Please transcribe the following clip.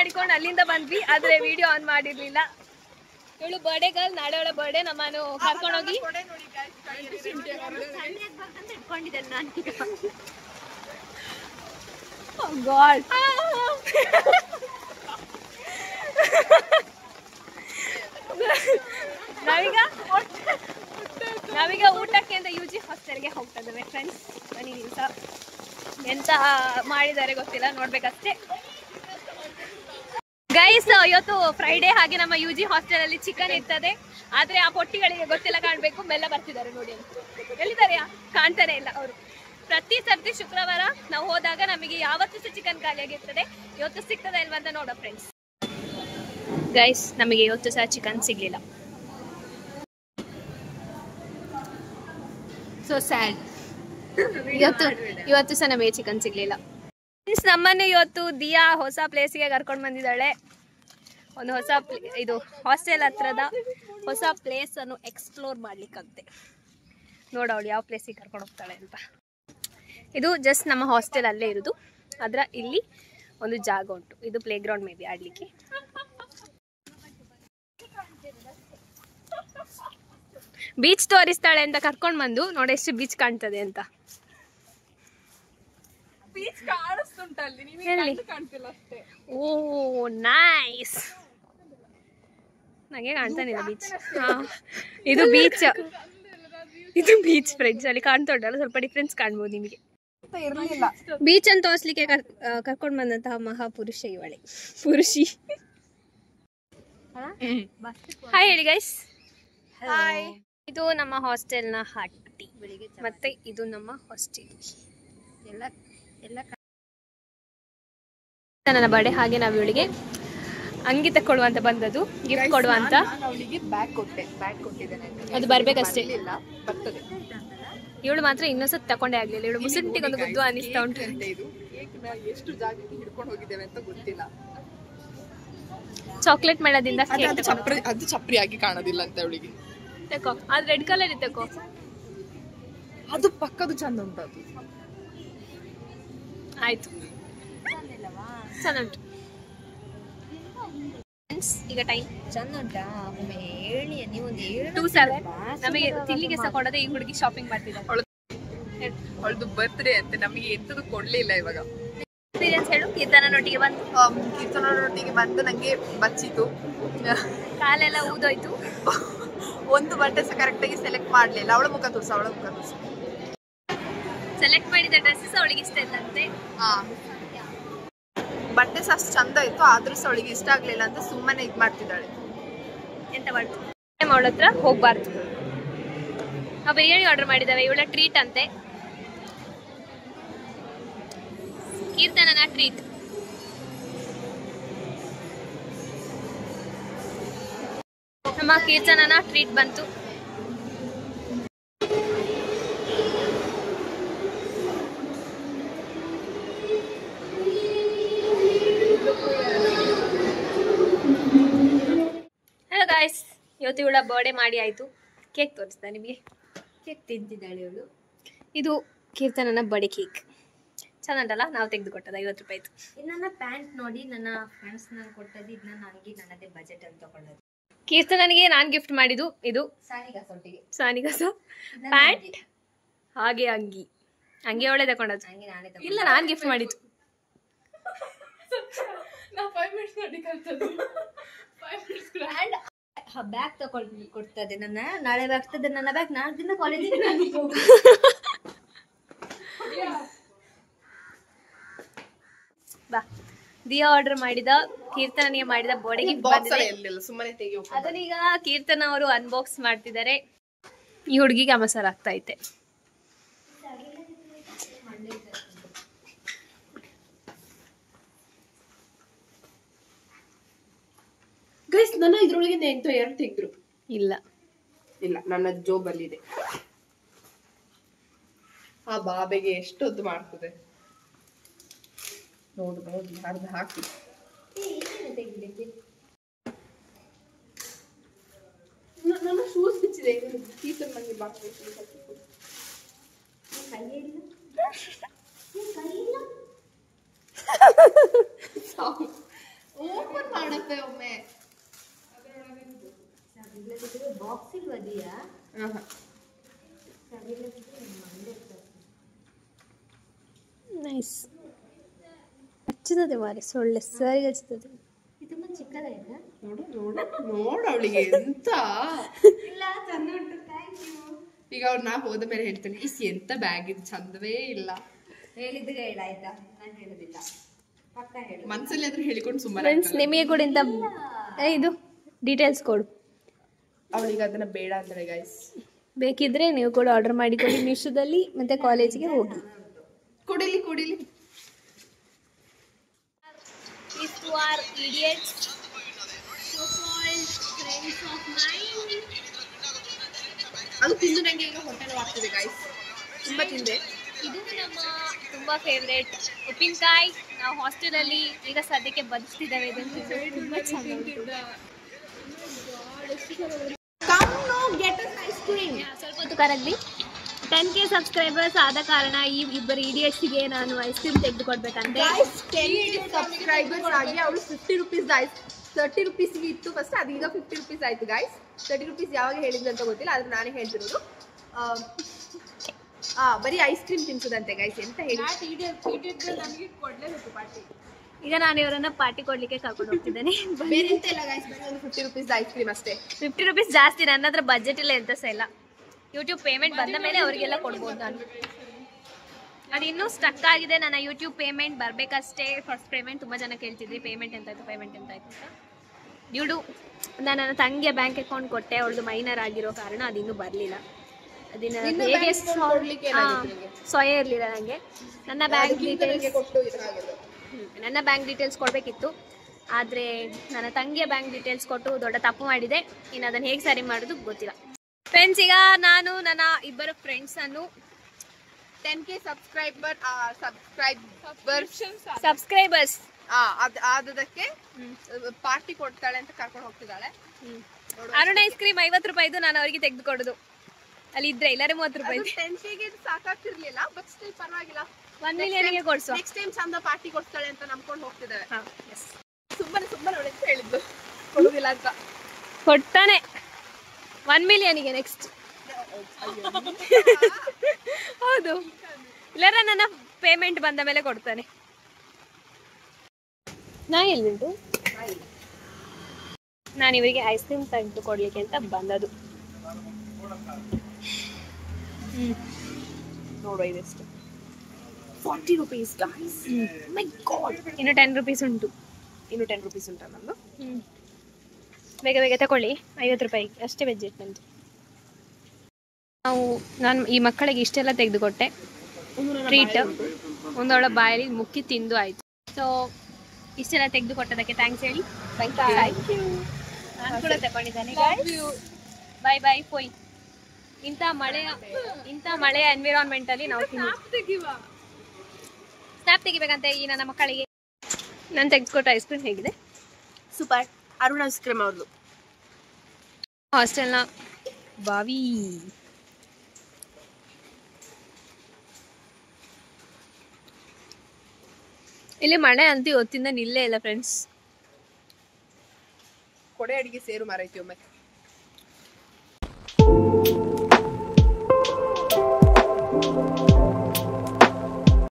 ಮಾಡಿಕೊಂಡು ಅಲ್ಲಿಂದ ಬಂದ್ವಿ, ಆದ್ರೆ ವಿಡಿಯೋ ಆನ್ ಮಾಡಿರ್ಲಿಲ್ಲ. ಇವಳು ಬರ್ಡೇ ಗರ್ಲ್, ನಾಳೆ ಅವಳ ಬರ್ಡೇ. ನಮ್ಮನ್ನು ಕರ್ಕೊಂಡೋಗಿ ಇಟ್ಕೊಂಡಿದ್ದೇನೆ ನಾನು. ಗಾಡ್ ನಾವೀಗ ಊಟಕ್ಕೆ ಅಂತ UG ಹಾಸ್ಟೆಲ್ಗೆ ಹೋಗ್ತಾ ಇದ್ದೇವೆ ಫ್ರೆಂಡ್ಸ್. ಬನ್ನಿ ದಿವಸ ಎಂತ ಮಾಡಿದ್ದಾರೆ ಗೊತ್ತಿಲ್ಲ, ನೋಡ್ಬೇಕಷ್ಟೇ. ಗೈಸ್, ಇವತ್ತು ಫ್ರೈಡೇ, ಹಾಗೆ ನಮ್ಮ UG ಹಾಸ್ಟೆಲ್ ಅಲ್ಲಿ ಚಿಕನ್ ಇರ್ತದೆ. ಆದ್ರೆ ಆ ಪೊಟ್ಟಿಗಳಿಗೆ ಗೊತ್ತಿಲ್ಲ, ಕಾಣ್ಬೇಕು. ಮೆಲ್ಲ ಬರ್ತಿದ್ದಾರೆ ನೋಡಿ. ಎಲ್ಲಿದ್ದಾರೆ? ಕಾಣ್ತಾನೆ ಇಲ್ಲ ಅವರು. ಪ್ರತಿ ಸರ್ತಿ ಶುಕ್ರವಾರ ನಾವು ಹೋದಾಗ ನಮಗೆ ಯಾವತ್ತೂ ಸಹ ಚಿಕನ್ ಖಾಲಿಯಾಗಿರ್ತದೆ. ಇವತ್ತು ಸಿಗ್ತದೆ ಇಲ್ವಾ ಅಂತ ನೋಡೋ ಫ್ರೆಂಡ್ಸ್. ಗೈಸ್, ನಮಗೆ ಇವತ್ತು ಸಹ ಚಿಕನ್ ಸಿಗ್ಲಿಲ್ಲ. So sad. ಇವತ್ತು ಸಹ ನಮಗೆ ಚಿಕನ್ ಸಿಗ್ಲಿಲ್ಲ. ನಮ್ಮನ್ನು ಇವತ್ತು ದಿಯಾ ಹೊಸ ಪ್ಲೇಸಿಗೆ ಕರ್ಕೊಂಡು ಬಂದಿದ್ದಾಳೆ. ಒಂದು ಹೊಸ ಇದು ಹಾಸ್ಟೆಲ್ ಹತ್ರದ ಹೊಸ ಪ್ಲೇಸ್ ಅನ್ನು ಎಕ್ಸ್ಪ್ಲೋರ್ ಮಾಡ್ಲಿಕ್ಕಂತೆ. ನೋಡವಳು ಯಾವ ಪ್ಲೇಸಿಗೆ ಕರ್ಕೊಂಡು ಹೋಗ್ತಾಳೆ ಅಂತ. ಇದು ಜಸ್ಟ್ ನಮ್ಮ ಹಾಸ್ಟೆಲ್ ಅಲ್ಲೇ ಇರೋದು. ಅದರ ಇಲ್ಲಿ ಒಂದು ಜಾಗ ಉಂಟು. ಇದು ಪ್ಲೇ ಗ್ರೌಂಡ್ ಮೇ ಬಿ ಆಡ್ಲಿಕ್ಕೆ. ಬೀಚ್ ತೋರಿಸ್ತಾಳೆ ಅಂತ ಕರ್ಕೊಂಡು ಬಂದು ನೋಡಿ ಎಷ್ಟು ಬೀಚ್ ಕಾಣ್ತದೆ ಅಂತ. ಓ ನೈಸ್. ನನಗೆ ಕಾಣ್ತಾನಿಲ್ಲ ಬೀಚ್. ಇದು ಬೀಚ್, ಇದು ಬೀಚ್ ಫ್ರೆಂಡ್ಸ್. ಅಲ್ಲಿ ಕಾಣ್ತಾ ಉಂಟಲ್ಲ, ಸ್ವಲ್ಪ ಡಿಫ್ರೆನ್ಸ್ ಕಾಣ್ಬೋದು ನಿಮಗೆ. ಬೀಚ್ ಅಂತ ತೋರಿಸ್ಲಿಕ್ಕೆ ಕರ್ಕೊಂಡು ಬಂದಂತಹ ಮಹಾಪುರುಷ ಇವಳೆ. ಪುರುಷಿ. ಹಾಯ್ ಹೇಳಿ ಗೈಸ್. ಹಾಯ್. ಇದು ನಮ್ಮ ಹಾಸ್ಟೆಲ್ನ ಹಟ್ಟಿ, ಮತ್ತೆ ಇದು ನಮ್ಮ ಹಾಸ್ಟೆಲ್. ನನ್ನ ಬರ್ಡೇ, ಹಾಗೆ ನಾವು ಇವಳಿಗೆ ಅಂಗಿ ತಕೊಳ್ಳುವಂತ ಬಂದದ್ದು, ಗಿಫ್ಟ್ ಕೊಡುವಂತ. ಅದು ಬರ್ಬೇಕಷ್ಟೇ. ಇವಳು ಮಾತ್ರ ಇನ್ನೊಂದ್ಸತ್ ತಕೊಂಡೇ ಆಗ್ಲಿಲ್ಲ. ಇವಳು ಮುಸುಂಟಿಗೊಂದು ಗುದ್ದು ಅನಿಸ್ತಾ ಉಂಟು. ಎಷ್ಟು ಜಾಗಕ್ಕೆ ಹಿಡ್ಕೊಂಡು ಹೋಗಿದ್ದೇವೆ ಅಂತ ಗೊತ್ತಿಲ್ಲ. ಚಾಕ್ಲೇಟ್ ಮೇಳದಿಂದ ಅದು ಚಪ್ರಿಯಾಗಿ ಕಾಣೋದಿಲ್ಲ ಅಂತ ಅವಳಿಗೆ. ತಕೋ, ಅದು ರೆಡ್ ಕಲರ್ ಇತ್ತಕೋ. ಅದು ಪಕ್ಕದು ಚಂದ ಉಂಟು. ಅದು ಆಯ್ತು, ಚಂದ ಉಂಟು. ಈಗ ಟೈಮ್ ಚಂದ ಉಂಟಾ? ಹೇಳಿ ನೀವು 2:07. ನಮಗೆ ತಿನ್ಲಿಕ್ಕೆ ಸಹ ಕೊಡದೆ ಈ ಹುಡುಗಿ ಶಾಪಿಂಗ್ ಮಾಡ್ತಿದ್ದಾಳೆ. ಅವಳದು ಬರ್ತ್ಡೇ ಅಂತ ನಮಗೆ ಎಂತದು ಕೊಡ್ಲಿಲ್ಲ. ಇವಾಗ ಎಕ್ಸ್ಪೀರಿಯನ್ಸ್ ಹೇಳು. ಕೀರ್ತನನೊಟ್ಟಿಗೆ ಬಂದು ನಂಗೆ ಬಚ್ಚಿತು, ಕಾಲೆಲ್ಲ ಊದೋಯ್ತು. ಒಂದು ಬಟ್ಟೆ ಸಹ ಕರೆಕ್ಟಾಗಿ ಸೆಲೆಕ್ಟ್ ಮಾಡ್ಲಿಲ್ಲ. ಅವಳ ಮುಖ ತೋರ್ಸ. ಸೆಲೆಕ್ಟ್ ಮಾಡಿದ ಡ್ರೆಸ್ಸಸ್ ಅವಳಿಗೆ ಇಷ್ಟ ಇಲ್ಲಂತೆ. ಬಟ್ಟೆ ಸಹ ಅಷ್ಟು ಚಂದ ಇತ್ತು, ಆದ್ರೂ ಸಹ ಅವಳಿಗೆ ಇಷ್ಟ ಆಗ್ಲಿಲ್ಲ ಅಂತ ಸುಮ್ಮನೆ ಇದ್ ಮಾಡ್ತಿದ್ದಾಳೆ. ಎಂತ ಮಾಡ್ತು? ಅವಳ ಹತ್ರ ಹೋಗ್ಬಾರ್ದು. ನಾವು ಬಿರಿಯಾನಿ ಆರ್ಡರ್ ಮಾಡಿದ್ದೇವೆ. ಇವಳ ಟ್ರೀಟ್ ಅಂತೆ, ಕೀರ್ತನನ ಟ್ರೀಟ್. ನಮ್ಮ ಕೀರ್ತನನ ಟ್ರೀಟ್ ಬಂತು. ಹಲೋ ಗಾಯ್ಸ್, ಇವತ್ತು ಇವಳ ಬರ್ಡೇ ಮಾಡಿ ಆಯ್ತು. ಕೇಕ್ ತೋರಿಸ್ತಾ ನಿಮಗೆ. ಕೇಕ್ ತಿಂತಿದ್ದಾಳೆ ಇವಳು. ಇದು ಕೀರ್ತನನ ಬರ್ಡೇ ಕೇಕ್. ಚೆನ್ನಾಗಲ್ಲ, ನಾವು ತೆಗೆದು ಕೊಟ್ಟದ. 50 ರೂಪಾಯಿ ಆಯ್ತು. ನನ್ನ ಪ್ಯಾಂಟ್ ನೋಡಿ ನನ್ನ ಫ್ರೆಂಡ್ಸ್ ನಂಗೆ ಕೊಟ್ಟದ್ದು. ಇದು ನನ್ನ ಅಂಗಿ ನನ್ನದೇ ಬಜೆಟ್ ಅಂತ ತಗೊಂಡದ್ದು. ಕೀರ್ತನನಿಗೆ ನಾನು ಗಿಫ್ಟ್ ಮಾಡಿದ್ದು ಇದು ಸಾನಿಗಾಸ ಪ್ಯಾಂಟ್ ಹಾಗೆ ಅಂಗಿ. ಅಂಗಿ ಅವಳೇ ತಗೊಂಡದ್ದು, ಇಲ್ಲ ನಾನು ಗಿಫ್ಟ್ ಮಾಡಿದ್ದು. ಬ್ಯಾಗ್ ತಗೊಂಡು ಕೊಡ್ತದೆ. ನನ್ನ ನಾಳೆ ಆಗ್ತದೆ ನನ್ನ ಬ್ಯಾಗ್. ನಾಲ್ಕು ಕಾಲೇಜಿಗೆ ಬಾ. ದಿಯಾ ಆರ್ಡರ್ ಮಾಡಿದ, ಕೀರ್ತನಿಗೆ ಮಾಡಿದ ಬಾಡಿ ಗಿಫ್ಟ್ ಬಂದಿದೆ. ಅದನ್ನೀಗ ಕೀರ್ತನ ಅವರು ಅನ್ಬಾಕ್ಸ್ ಮಾಡ್ತಿದ್ದಾರೆ. ಈ ಹುಡುಗಿಗೆ ಅಮಸಾರ ಆಗ್ತಾ ಐತೆ. ಗೈಸ್, ನನ್ನ ಇದ್ರೊಳಗಿಂದ ಎಂಟು 2 ತೆಗೆದ್ರು. ಇಲ್ಲ, ನನ್ನ ಜೋಬಲ್ಲಿದೆ. ಆ ಬಾಬೆಗೆ ಎಷ್ಟೊದ್ದು ಮಾಡ್ತದೆ ನೋಡು. ಅರ್ಧ ಹಾಕಿ ನನ್ನ ಶೂಸ್ ಬಿಚ್ಚಿದೆ. ಟೀಚರ್ ನನಗೆ ಬಾಕ್ಬೇಕು. ಬಾಕ್ಸಿಗೆ ಬದಿಯಾ ನೈಸ್ ಹಚ್ಚುತ್ತದೆ ಮಾರೆ ಸೊಳ್ಳೆ ಸರಿ ಹಚ್ಚುತ್ತದೆ. ಇದು ತುಂಬಾ ಚಿಕ್ಕದಾಯ್ತಾ? ನೋಡು ನೋಡು ನೋಡು ಅವಳಿಗೆ ಎಂತ ಇಲ್ಲ ಚಂದ ಉಂಟು, ಥ್ಯಾಂಕ್ ಯು. ಈಗ ಅವ್ರು ನಾ ಹೋದ ಮೇಲೆ ಹೇಳ್ತೇನೆ ಇಸ್ ಎಂತ ಬ್ಯಾಗ್ ಇದು ಚಂದವೇ ಇಲ್ಲ. ಹೇಳಿದ್ರೆ ಹೇಳ ಆಯ್ತಾ, ನಾನು ಹೇಳುದಿಲ್ಲ, ಪಕ್ಕ ಹೇಳು. ಮನ್ಸಲ್ಲಿ ಆದ್ರೂ ಹೇಳಿಕೊಂಡು ಸುಮ್ಮನೆ ಫ್ರೆಂಡ್ಸ್ ನಿಮಗೆ ಕೂಡ ಇಂಥ ಇದು ಡೀಟೇಲ್ಸ್ ಕೊಡು. ಅವಳಿಗೆ ಅದನ್ನ ಬೇಡ ಅಂದ್ರೆ ಗೈಸ್. ಬೇಕಿದ್ರೆ ನೀವು ಕೂಡ ಆರ್ಡರ್ ಮಾಡಿಕೊಳ್ಳಿ ಮೀಶೋದಲ್ಲಿ, ಮತ್ತೆ ಕಾಲೇಜಿಗೆ ಹೋಗಿ. ಕುಡಿಲಿ ಕುಡಿಲಿ. These two are idiots, so-called friends of mine. ಅದು ತಿಂದು ನಂಗೆ ಈಗ ಹೊಟ್ಟೆ ನೋವಾಗ್ತಿದೆ ಗೈಸ್, ತುಂಬಾ ತಿಂದೆ. ಇದು ನಮ್ಮ ತುಂಬಾ ಫೇವ್ರೇಟ್ ಉಪ್ಪಿನಕಾಯಿ. ನಾವು ಹಾಸ್ಟೆಲಲ್ಲಿ ಈಗ ಸದ್ಯಕ್ಕೆ ಬದಿಸ್ತಿದ್ದೇವೆ. ಇದನ್ನು ತುಂಬಾ ಚೆನ್ನಾಗಿ ಸ್ವಲ್ಪ ಹೊತ್ತು ಕರಗ್ಲಿ. 10K ಸಬ್ಸ್ಕ್ರೈಬರ್ಸ್ ಆದ ಕಾರಣ ಈ ಇಬ್ಬರು ಇಡಿಯಟ್ಸ್ಗೆ ನಾನು ಐಸ್ ಕ್ರೀಮ್ ತೆಗೆದುಕೊಡ್ಬೇಕಂತೆ. 10K ಸಬ್ಸ್ಕ್ರೈಬರ್ಸ್ ಆಗಿ ಅವಳು 50 ರೂಪೀಸ್ 30 ರೂಪೀಸ್ಗೆ ಇತ್ತು ಫಸ್ಟ್, ಅದೀಗ 50 ರೂಪೀಸ್ ಆಯ್ತು ಗೈಸ್. 30 ರೂಪೀಸ್ ಯಾವಾಗ ಹೇಳಿದ್ರು ಅಂತ ಗೊತ್ತಿಲ್ಲ, ಆದ್ರೆ ನಾನೇ ಹೇಳ್ತಿರೋದು. ಬರೀ ಐಸ್ ಕ್ರೀಮ್ ತಿನ್ಸೋದಂತೆ ಗೈಸ್, ಎಂತ ಹೇಳಿ. ಈಗ ನಾನು ಇವರನ್ನ ಪಾರ್ಟಿ ಕೊಡ್ಲಿಕ್ಕೆ ಕರ್ಕೊಂಡು ಹೋಗ್ತಿದ್ದೇನೆ. ಬೇರೆ ಎಂತ ಇಲ್ಲ ಗೈಸ್, ಬರೀ ಒಂದು 50 ರೂಪೀಸ್ ಐಸ್ ಕ್ರೀಮ್ ಅಷ್ಟೇ. 50 ರೂಪೀಸ್ ಜಾಸ್ತಿ, ನನ್ನ ಹತ್ರ ಬಜೆಟ್ ಇಲ್ಲ ಎಂತ ಸಹ ಇಲ್ಲ. ಯೂಟ್ಯೂಬ್ ಪೇಮೆಂಟ್ ಬಂದ ಮೇಲೆ ಅವರಿಗೆಲ್ಲ ಕೊಡ್ಬೋದು ನಾನು. ಅದು ಇನ್ನೂ ಸ್ಟಕ್ ಆಗಿದೆ, ನನ್ನ ಯೂಟ್ಯೂಬ್ ಪೇಮೆಂಟ್ ಬರಬೇಕಷ್ಟೇ. ಫಸ್ಟ್ ಪೇಮೆಂಟ್ ತುಂಬ ಜನ ಕೇಳ್ತಿದ್ರಿ, ಪೇಮೆಂಟ್ ಎಂತಾಯ್ತು ಅಂತ. ಡ್ಯೂಡು ನಾನು ನನ್ನ ತಂಗಿಯ ಬ್ಯಾಂಕ್ ಅಕೌಂಟ್ ಕೊಟ್ಟೆ, ಅವಳದು ಮೈನರ್ ಆಗಿರೋ ಕಾರಣ ಅದಿನ್ನೂ ಬರಲಿಲ್ಲ. ಅದನ್ನ ಹೇಗೆ ಸ್ವಯ ಇರಲಿಲ್ಲ ನನಗೆ. ನನ್ನ ಬ್ಯಾಂಕ್ ಡೀಟೇಲ್ಸ್ ಕೊಡಬೇಕಿತ್ತು, ಆದರೆ ನನ್ನ ತಂಗಿಯ ಬ್ಯಾಂಕ್ ಡೀಟೇಲ್ಸ್ ಕೊಟ್ಟು ದೊಡ್ಡ ತಪ್ಪು ಮಾಡಿದೆ. ಇನ್ನು ಅದನ್ನು ಹೇಗೆ ಸರಿ ಮಾಡೋದು ಗೊತ್ತಿಲ್ಲ. ಫ್ರೆಂಡ್ಸ್, ಈಗ ನಾನು ನನ್ನ ಇಬ್ಬರು ಫ್ರೆಂಡ್ಸ್ ಅನ್ನು 10K ಸಬ್ಸ್ಕ್ರೈಬರ್ಸ್ ಆದದಕ್ಕೆ ಪಾರ್ಟಿ ಕೊಡ್ತಾಳೆ ಅಂತ ಕರ್ಕೊಂಡು ಹೋಗ್ತಿದ್ದಾಳೆ. ಅರುಣ ಐಸ್ ಕ್ರೀಮ್ 50 ರೂಪಾಯಿದು ನಾನು ಅವರಿಗೆ ತೆಗೆದುಕೊಡೋದು. ಅಲ್ಲಿ ಇದ್ರೆ ಇಲ್ಲರೆ 30 ರೂಪಾಯಿ. 10Kಗೆ ಸಾಕಾಗ್ತಿರ್ಲಿಲ್ಲ, ಬಟ್ ಸ್ಟಿಲ್ ಪರವಾಗಿಲ್ಲ. 1 ಮಿಲಿಯನ್ಗೆ ಕೊಡ್ಸುವ. ನೆಕ್ಸ್ಟ್ ಟೈಮ್ ಚಂದ ಪಾರ್ಟಿ ಕೊಡ್ತಾಳೆ ಅಂತ ನಂಬ್ಕೊಂಡು ಹೋಗ್ತಿದ್ದೇವೆ. ಸುಮ್ಮನೆ ಅವಳು ಅಂತ ಹೇಳಿದ್ದು, ಕೊಡುದಿಲ್ಲ ಅಂತ. ಕೊಟ್ಟಾನೆ 1 ಮಿಲಿಯನ್ಗೆ ನೆಕ್ಸ್ಟ್. ಹೌದು, ಇಲ್ಲರ ನನ್ನ ಪೇಮೆಂಟ್ ಬಂದ ಮೇಲೆ ಕೊಡ್ತಾನೆ. ನಾ ಎಲ್ಲಿಂಟು, ನಾನು ಇವರಿಗೆ ಐಸ್ ಕ್ರೀಮ್ ತೆಗೆದು ಕೊಡ್ಲಿಕ್ಕೆ ಅಂತ ಬಂದದು. ನೋಡುವ ಇದೆಷ್ಟು, 40 ರೂಪೀಸ್ ಗಾಯ್ಸ್. ಮೈ ಗಾಡ್, ಇನ್ನು 10 ರೂಪೀಸ್ ಉಂಟು. ಇನ್ನು 10 ರೂಪೀಸ್ ಉಂಟಾ ನಮ್ದು? ಬೇಗ ಬೇಗ ತಗೊಳ್ಳಿ, 50 ರೂಪಾಯಿ ಅಷ್ಟೇ ಬಜೆಟ್ ನಂದು. ನಾನು ಈ ಮಕ್ಕಳಿಗೆ ಇಷ್ಟೆಲ್ಲ ತೆಗೆದುಕೊಟ್ಟೆ, ಟ್ರೀಟ್ ಒಂದೊಳ ಬಾಯಲ್ಲಿ ಮುಕ್ಕಿ ತಿಂದು ಆಯಿತು. ಸೊ ಇಷ್ಟೆಲ್ಲ ತೆಗೆದುಕೊಟ್ಟದಕ್ಕೆ ಥ್ಯಾಂಕ್ಸ್ ಹೇಳಿ. ನಾನು ಕೂಡ ತಗೊಂಡಿದ್ದೇನೆ. ಬಾಯ್ ಬಾಯ್ ಪೋಯ್. ಇಂಥ ಮಳೆಯ ಎನ್ವಿರಾನ್ಮೆಂಟಲ್ಲಿ ನಾವು ಸ್ನ್ಯಾಪ್ ತೆಗಿಬೇಕಂತೆ ಈ ನನ್ನ ಮಕ್ಕಳಿಗೆ. ನಾನು ತೆಗೆದುಕೊಟ್ಟ ಐಸ್ ಕ್ರೀಮ್ ಹೇಗಿದೆ? ಸೂಪರ್. ಅರುಣ ಐಸ್ ಕ್ರೀಮ್ ಅವ್ರದ್ದು. ಹಾಸ್ಟೆಲ್ನ ಬಾವಿ. ಇಲ್ಲಿ ಮಳೆ ಅಂತೂ ಇವತ್ತಿಂದ ನಿಲ್ಲೇ ಇಲ್ಲ ಫ್ರೆಂಡ್ಸ್. ಕೊಡೆ ಅಡಿಗೆ ಸೇರು ಮಾರೈತಿ ಒಮ್ಮೆ.